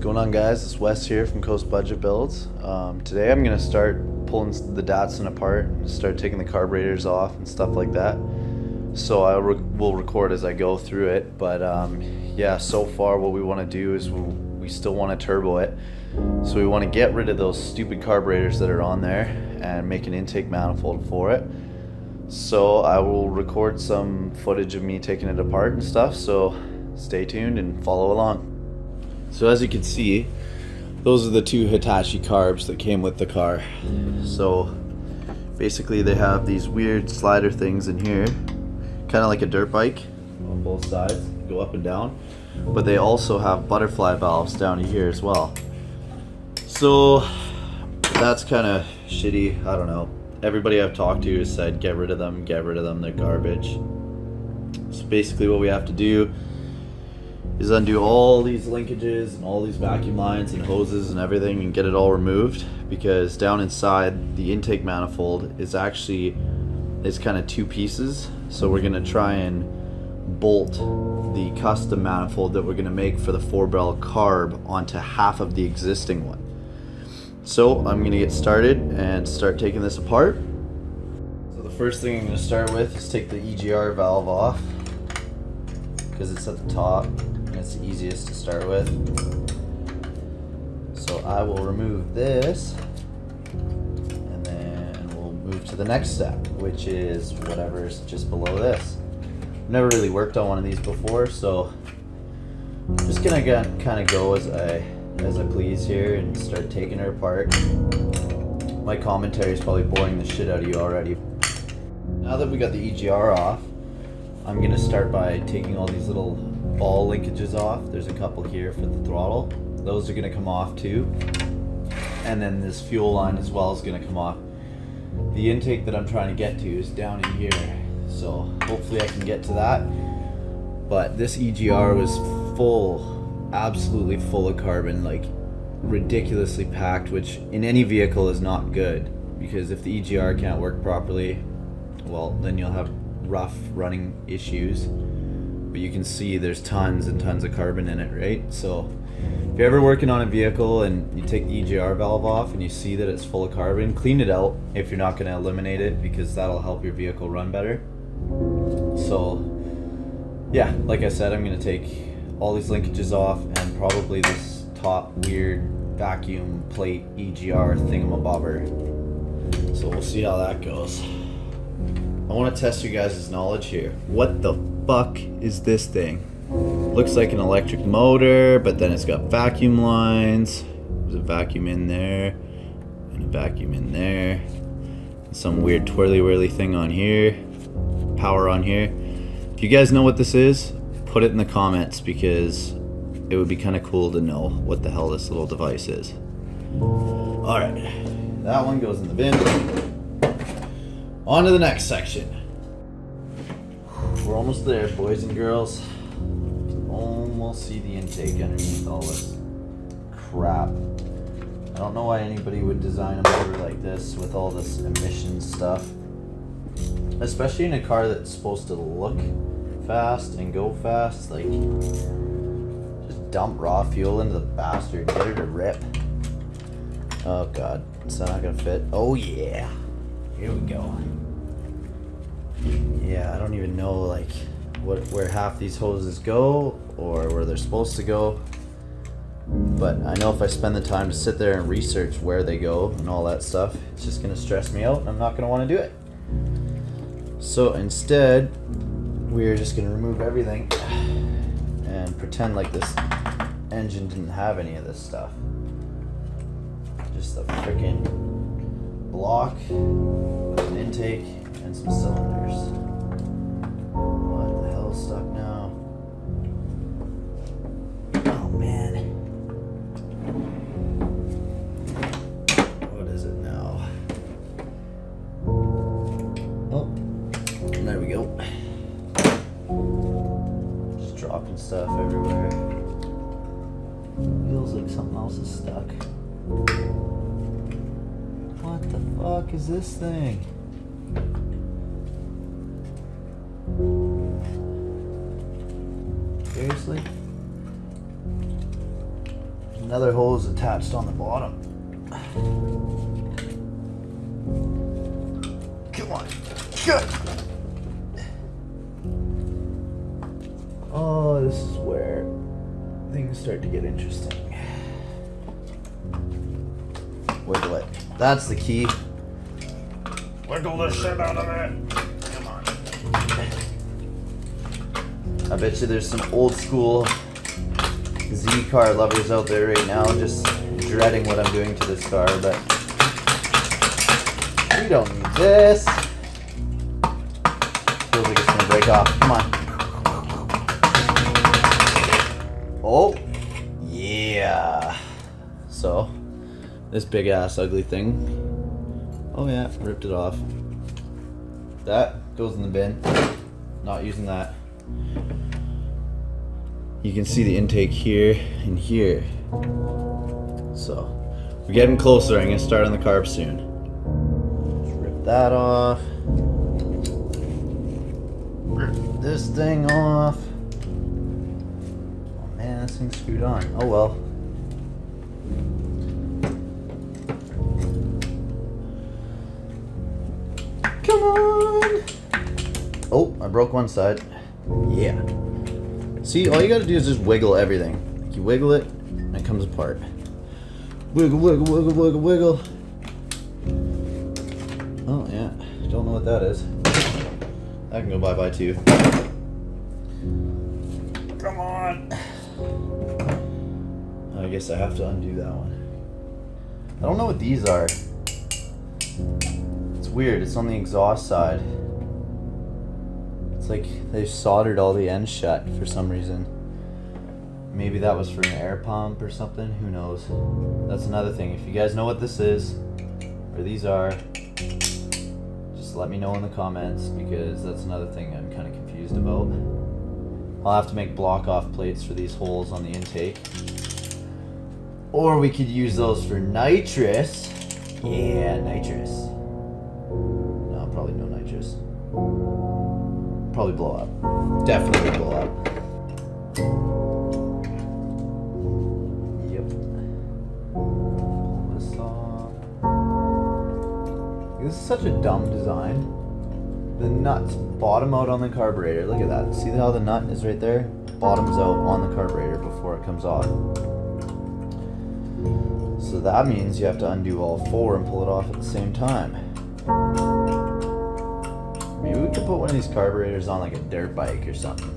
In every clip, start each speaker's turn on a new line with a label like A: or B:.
A: Going on, guys? It's Wes here from Coast Budget Builds. Today I'm going to start pulling the Datsun apart and start taking the carburetors off and stuff like that. So I will record as I go through it, but yeah, so far what we want to do is we still want to turbo it. So we want to get rid of those stupid carburetors that are on there and make an intake manifold for it. So I will record some footage of me taking it apart and stuff, so stay tuned and follow along. So as you can see, those are the two Hitachi carbs that came with the car. So basically they have these weird slider things in here, kind of like a dirt bike on both sides, go up and down, but they also have butterfly valves down here as well. So that's kind of shitty. I don't know, everybody I've talked to has said get rid of them, they're garbage. So basically what we have to do is undo all these linkages and all these vacuum lines and hoses and everything and get it all removed, because down inside the intake manifold is kind of two pieces. So we're gonna try and bolt the custom manifold that we're gonna make for the 4-barrel carb onto half of the existing one. So I'm gonna get started and start taking this apart. So the first thing I'm gonna start with is take the EGR valve off, because it's at the top. It's the easiest to start with. So I will remove this and then we'll move to the next step, which is whatever's just below this. I've never really worked on one of these before, so I'm just gonna kind of go as I please here and start taking her apart. My commentary is probably boring the shit out of you already. Now that we got the EGR off, I'm gonna start by taking all these little ball linkages off. There's a couple here for the throttle. Those are gonna come off too. And then this fuel line as well is gonna come off. The intake that I'm trying to get to is down in here, so hopefully I can get to that. But this EGR was full, absolutely full of carbon, like ridiculously packed, which in any vehicle is not good, because if the EGR can't work properly, well, then you'll have rough running issues. But you can see there's tons and tons of carbon in it, right? So if you're ever working on a vehicle and you take the EGR valve off and you see that it's full of carbon, clean it out if you're not going to eliminate it, because that'll help your vehicle run better. So yeah, like I said, I'm going to take all these linkages off and probably this top weird vacuum plate EGR thingamabobber. So we'll see how that goes. I want to test you guys' knowledge here. What the fuck is this thing? Looks like an electric motor, but then it's got vacuum lines. There's a vacuum in there and a vacuum in there. Some weird twirly whirly thing on here. Power on here. If you guys know what this is, put it in the comments, because it would be kind of cool to know what the hell this little device is. Alright, that one goes in the bin. On to the next section. We're almost there, boys and girls. Almost see the intake underneath all this crap. I don't know why anybody would design a motor like this with all this emission stuff, especially in a car that's supposed to look fast and go fast. Like, just dump raw fuel into the bastard, get her to rip. Oh god, is that not gonna fit? Oh yeah, here we go. Yeah, I don't even know like where half these hoses go or where they're supposed to go, but I know if I spend the time to sit there and research where they go and all that stuff, it's just gonna stress me out and I'm not gonna want to do it. So instead, we're just gonna remove everything and pretend like this engine didn't have any of this stuff. Just a freaking block with an intake and some cylinders. What the hell is stuck now? Oh man. What is it now? Oh, there we go. Just dropping stuff everywhere. Feels like something else is stuck. What the fuck is this thing? Seriously? another hose attached on the bottom. Come on. Good. Oh, this is where things start to get interesting. Wiggle it. That's the key. Wiggle the shit out of it. Come on. I bet you there's some old school Z car lovers out there right now just dreading what I'm doing to this car, but we don't need this. Feels like it's gonna break off. Come on. Oh, yeah. So, this big ass ugly thing. Oh yeah, ripped it off. That goes in the bin. Not using that. You can see the intake here and here. So, we're getting closer. I'm gonna start on the carb soon. Let's rip that off. Rip this thing off. Oh man, this thing's screwed on. Oh well. Come on! Oh, I broke one side. Yeah. See, all you gotta do is just wiggle everything. Like you wiggle it, and it comes apart. Wiggle, wiggle, wiggle, wiggle, wiggle. Oh yeah, don't know what that is. That can go bye-bye too. Come on! I guess I have to undo that one. I don't know what these are. It's weird, it's on the exhaust side. It's like they've soldered all the ends shut for some reason. Maybe that was for an air pump or something, who knows. That's another thing. If you guys know what this is, or these are, just let me know in the comments, because that's another thing I'm kind of confused about. I'll have to make block off plates for these holes on the intake. Or we could use those for nitrous. Yeah, nitrous. No, probably no nitrous. Probably blow up. Definitely blow up. Yep. Pull this off. This is such a dumb design. The nuts bottom out on the carburetor. Look at that. See how the nut is right there? Bottoms out on the carburetor before it comes off. So that means you have to undo all four and pull it off at the same time. Maybe we could put one of these carburetors on like a dirt bike or something.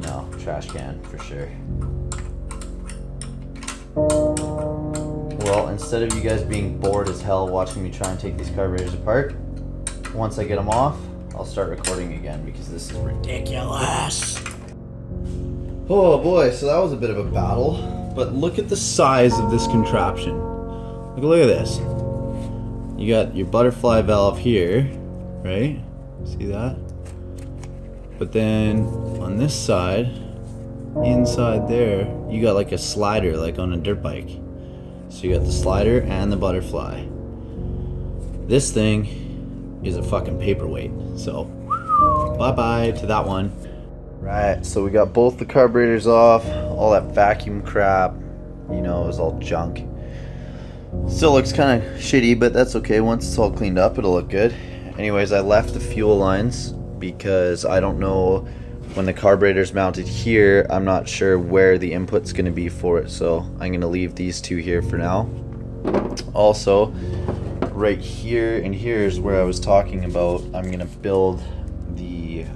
A: No, trash can for sure. Well, instead of you guys being bored as hell watching me try and take these carburetors apart, once I get them off, I'll start recording again because this is ridiculous. Oh boy, so that was a bit of a battle, but look at the size of this contraption. Look at this. You got your butterfly valve here, right? See that? But then on this side, inside there, you got like a slider like on a dirt bike. So you got the slider and the butterfly. This thing is a fucking paperweight. So bye-bye to that one. Right, so we got both the carburetors off. All that vacuum crap, you know, it was all junk. Still looks kind of shitty, but that's okay. Once it's all cleaned up, it'll look good. Anyways, I left the fuel lines because I don't know when the carburetor's mounted here. I'm not sure where the input's going to be for it, so I'm going to leave these two here for now. Also, right here and here is where I was talking about. I'm going to build the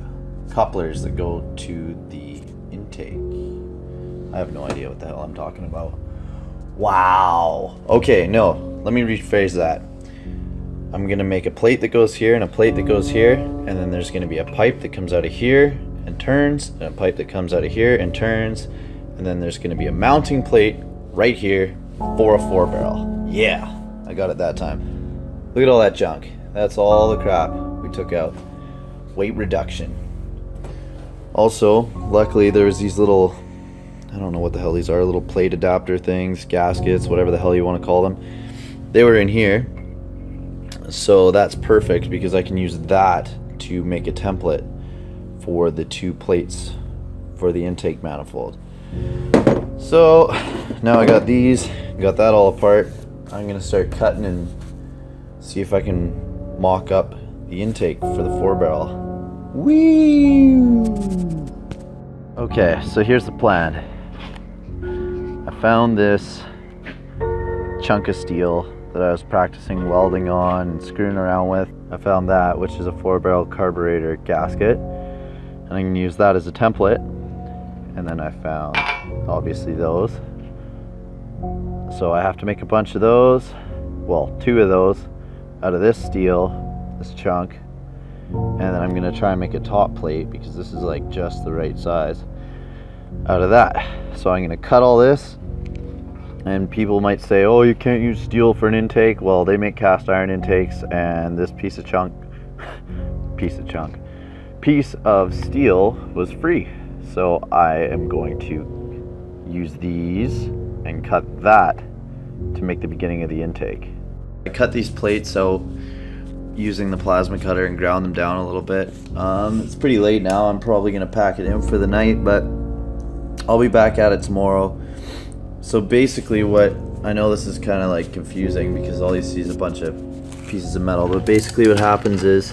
A: couplers that go to the intake. I have no idea what the hell I'm talking about. Wow. Okay, no. Let me rephrase that. I'm going to make a plate that goes here and a plate that goes here, and then there's going to be a pipe that comes out of here and turns, and a pipe that comes out of here and turns, and then there's going to be a mounting plate right here for a 4-barrel. Yeah, I got it that time. Look at all that junk. That's all the crap we took out. Weight reduction. Also, luckily there was these little, I don't know what the hell these are, little plate adapter things, gaskets, whatever the hell you want to call them. They were in here, so that's perfect because I can use that to make a template for the two plates for the intake manifold. So now I got these, got that all apart. I'm gonna start cutting and see if I can mock up the intake for the 4-barrel. Whee! Okay, so here's the plan. I found this chunk of steel that I was practicing welding on and screwing around with. I found that, which is a 4-barrel carburetor gasket, and I can use that as a template. And then I found obviously those, so I have to make a bunch of those, well, 2 of those out of this steel, this chunk, and then I'm gonna try and make a top plate because this is like just the right size out of that. So I'm gonna cut all this, and people might say, oh, you can't use steel for an intake. Well, they make cast iron intakes, and this piece of steel was free. So I am going to use these and cut that to make the beginning of the intake. I cut these plates out using the plasma cutter and ground them down a little bit. It's pretty late now. I'm probably going to pack it in for the night, but I'll be back at it tomorrow. So basically what, I know this is kind of like confusing because all you see is a bunch of pieces of metal, but basically what happens is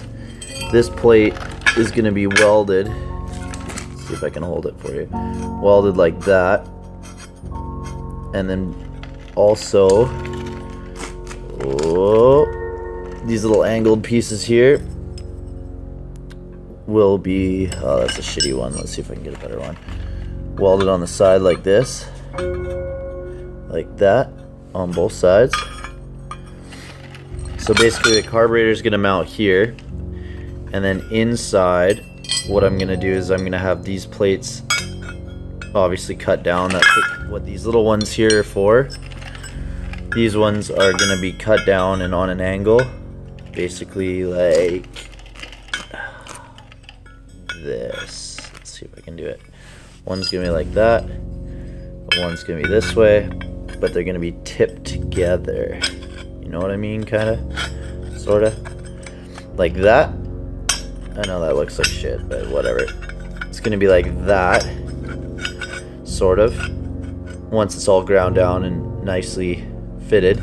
A: this plate is going to be welded. See if I can hold it for you. Welded like that, and then also these little angled pieces here will be, oh, that's a shitty one. Let's see if I can get a better one. Welded on the side like this, like that, on both sides. So basically the carburetor is going to mount here, and then inside what I'm going to do is I'm going to have these plates obviously cut down. That's what these little ones here are for. These ones are going to be cut down and on an angle, basically like this. Let's see if I can do it. One's going to be like that, one's going to be this way, but they're going to be tipped together. You know what I mean? Kind of, sort of, like that. I know that looks like shit, but whatever. It's gonna be like that, sort of, once it's all ground down and nicely fitted.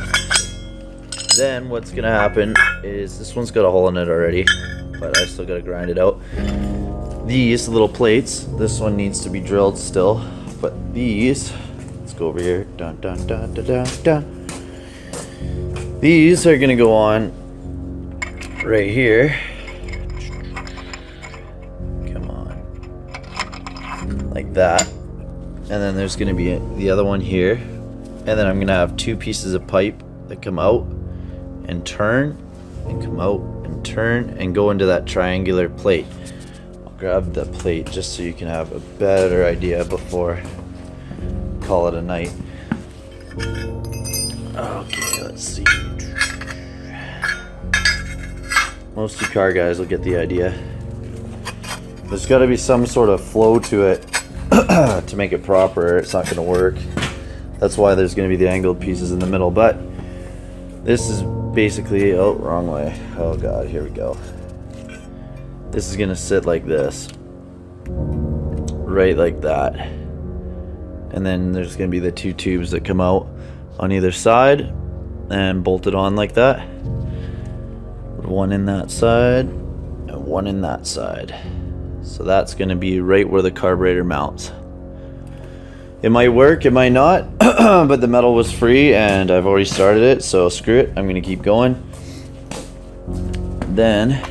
A: Then what's gonna happen is, this one's got a hole in it already, but I still gotta grind it out. These little plates, this one needs to be drilled still, but these, let's go over here, dun dun dun dun dun dun. These are gonna go on right here. Like that, and then there's going to be the other one here, and then I'm going to have 2 pieces of pipe that come out and turn and come out and turn and go into that triangular plate. I'll grab the plate just so you can have a better idea before call it a night. Okay, let's see. Most you car guys will get the idea. There's got to be some sort of flow to it to make it proper. It's not going to work. That's why there's going to be the angled pieces in the middle. But this is basically, oh, wrong way. Oh god, here we go. This is going to sit like this, right like that, and then there's going to be the 2 tubes that come out on either side and bolted on like that. One in that side and one in that side. So that's going to be right where the carburetor mounts. It might work, it might not, but the metal was free and I've already started it, so screw it, I'm going to keep going. Then,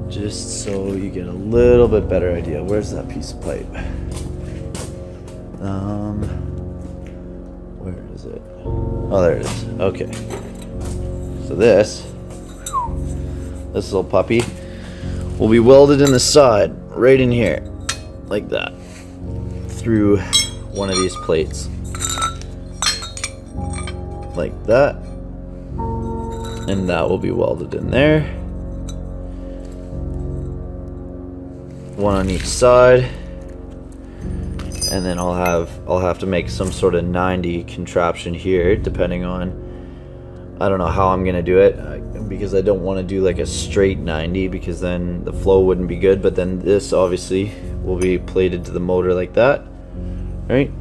A: just so you get a little bit better idea, where's that piece of pipe? Where is it? Oh, there it is. Okay. So this little puppy will be welded in the side, right in here, like that, through one of these plates, like that, and that will be welded in there, one on each side, and then I'll have to make some sort of 90 contraption here, depending on, I don't know how I'm gonna do it, because I don't want to do like a straight 90 because then the flow wouldn't be good. But then this obviously will be plated to the motor like that, Right?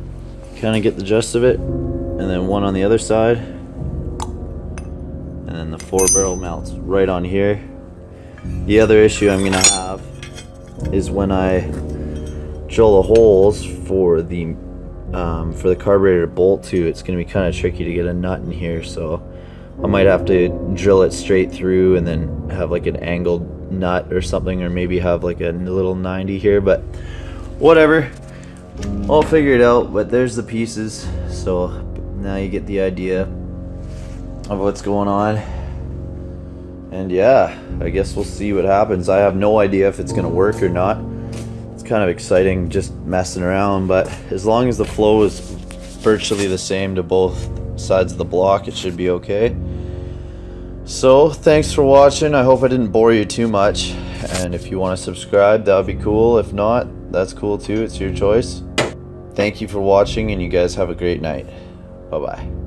A: Kind of get the gist of it. And then one on the other side. And then the 4-barrel mounts right on here. The other issue I'm gonna have is when I drill the holes for the carburetor to bolt to, it's gonna be kind of tricky to get a nut in here, so I might have to drill it straight through and then have like an angled nut or something, or maybe have like a little 90 here, but whatever, I'll figure it out. But there's the pieces, so now you get the idea of what's going on. And yeah, I guess we'll see what happens. I have no idea if it's gonna work or not. It's kind of exciting just messing around, but as long as the flow is virtually the same to both sides of the block, it should be okay. So thanks for watching. I hope I didn't bore you too much, and if you want to subscribe, that would be cool. If not, that's cool too. It's your choice. Thank you for watching, and you guys have a great night. Bye bye.